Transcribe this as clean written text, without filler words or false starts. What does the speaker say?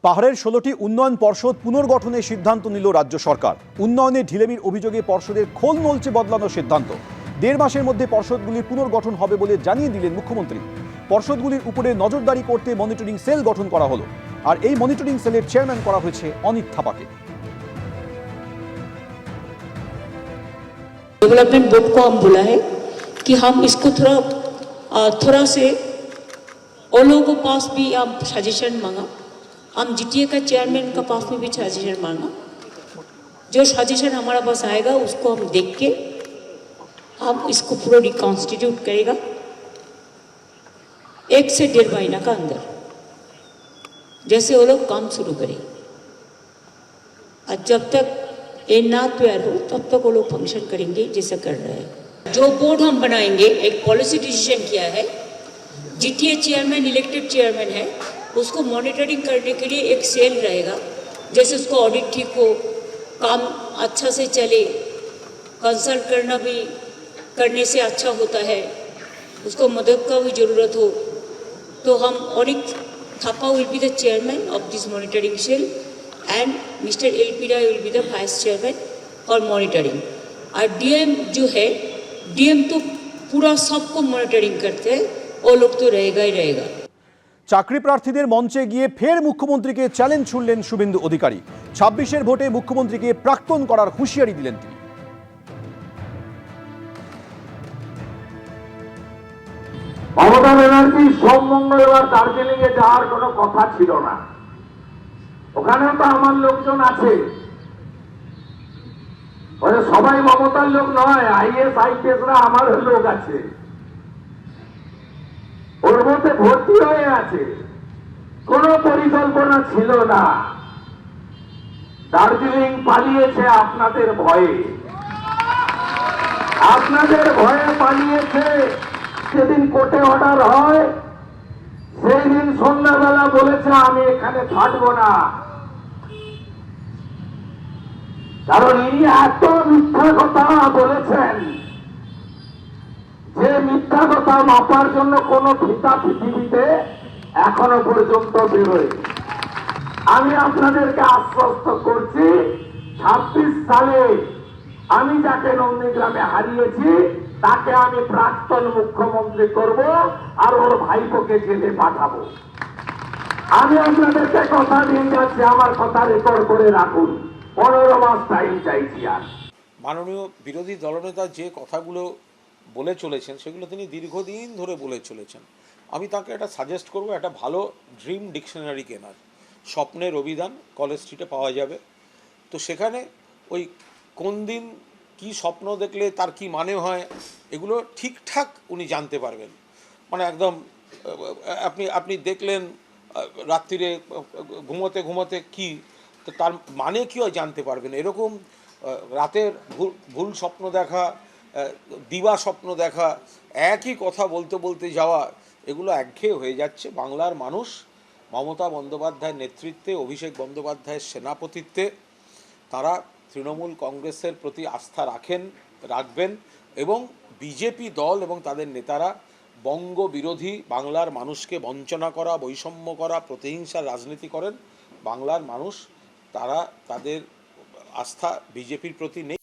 পাহাড়ের 16টি উন্নয়ন পর্ষদ পুনর্গঠনের সিদ্ধান্ত নিল রাজ্য সরকার। উন্নয়নে ঢিলেমির অভিযোগে পর্ষদের খোল নলচে বদলানোর সিদ্ধান্ত। 1.5 মাসের মধ্যে পর্ষদগুলির পুনর্গঠন হবে বলে জানিয়ে দিলেন মুখ্যমন্ত্রী। পর্ষদগুলির উপরে নজরদারি করতে মনিটরিং সেল গঠন করা হলো, আর এই মনিটরিং সেলের চেয়ারম্যান করা হয়েছে অনিত থাপাকে। डेवलपमेंट बोर्ड को हम बुला है कि हम इसको थोड़ा से और लोगों के पास भी हम सजेशन मांगा, हम जीटीए का चेयरमैन का पास में भी सजेशन मांगा। जो सजेशन हमारा पास आएगा उसको हम देख के हम इसको पूरा रिकॉन्स्टिट्यूट करेगा 1 से 1.5 महीना का अंदर, जैसे वो लोग काम शुरू करें। और जब तक ये ना तैयार हो तब तक वो लोग फंक्शन करेंगे जैसा कर रहे हैं। जो बोर्ड हम बनाएंगे, एक पॉलिसी डिसीजन किया है, जीटीए चेयरमैन इलेक्टेड चेयरमैन है, उसको मॉनिटरिंग करने के लिए एक सेल रहेगा, जैसे उसको ऑडिट ठीक हो, काम अच्छा से चले, कंसल्ट करने से अच्छा होता है, उसको मदद का भी ज़रूरत हो, तो हम Anit Thapa will be the chairman of this monitoring cell and Mr. LP Rai will be the vice chairman for monitoring। और डीएम जो है, डीएम तो पूरा सबको मॉनिटरिंग करते हैं, वो लोग तो रहेगा ही रहेगा। চাকরি প্রার্থীদের মঞ্চে গিয়ে ফের মুখ্যমন্ত্রীকে চ্যালেঞ্জ ছুড়লেন শুভেন্দু অধিকারী। 26-এর ভোটে মুখ্যমন্ত্রীকে প্রাক্তন করার হুঁশিয়ারি দিলেন তিনি। মমতা ব্যানার্জি সোম মঙ্গলবার দার্জিলিং এ যাওয়ার কোনো কথা ছিল না। ওখানে তো আমার লোকজন আছে, সবাই মমতার লোক নয়, আইএস আইপিএসরা আমার লোক আছে, ওর মধ্যে ভর্তি হয়ে আছে। কোন পরিকল্পনা ছিল না। দার্জিলিং পালিয়েছে আপনাদের ভয়ে, আপনাদের ভয়ে পালিয়েছে। সেদিন কোর্টে অর্ডার হয়, সেই দিন সন্ধ্যাবেলা বলেছে আমি এখানে থাকবো না, কারণ ইনি এত মিথ্যা কথা বলেছেন যে মিথ্যা কথা মাপার জন্য কোন ফিতা পৃথিবীতে এখনো পর্যন্ত বেরোয়। আমি আপনাদেরকে আশ্বস্ত করছি, 26 সালে আমি যাকে নন্দীগ্রামে হারিয়েছি তাকে আমি প্রাক্তন মুখ্যমন্ত্রী করব, আর ওর ভাইপোকে জেলে পাঠাবো। আমি আপনাদেরকে কথা দিয়ে যাচ্ছি, আমার কথা রেকর্ড করে রাখুন। 15 মাস টাইম চাইছি। আর মাননীয় বিরোধী দলনেতা যে কথাগুলো বলে চলেছেন সেগুলো তিনি দীর্ঘদিন ধরে বলে চলেছেন। আমি তাকে একটা সাজেস্ট করব, একটা ভালো ড্রিম ডিকশনারি কেনার। স্বপ্নের অভিধান কলেজ স্ট্রিটে পাওয়া যাবে। তো সেখানে ওই কোন দিন কি স্বপ্ন দেখলে তার কি মানে হয় এগুলো ঠিকঠাক উনি জানতে পারবেন। মানে একদম আপনি দেখলেন রাত্রিরে ঘুমোতে ঘুমোতে কি, তো তার মানে কী হয় জানতে পারবেন। এরকম রাতের ভুল স্বপ্ন দেখা, দিবা স্বপ্ন দেখা, একই কথা বলতে বলতে যাওয়া, এগুলো একঘেয়ে হয়ে যাচ্ছে। বাংলার মানুষ মমতা বন্দ্যোপাধ্যায়ের নেতৃত্বে, অভিষেক বন্দ্যোপাধ্যায়ের সেনাপতিত্বে তারা তৃণমূল কংগ্রেসের প্রতি আস্থা রাখবেন এবং বিজেপি দল এবং তাদের নেতারা বঙ্গ বিরোধী, বাংলার মানুষকে বঞ্চনা করা, বৈষম্য করা, প্রতিহিংসার রাজনীতি করেন। বাংলার মানুষ তাদের আস্থা বিজেপির প্রতি নেই।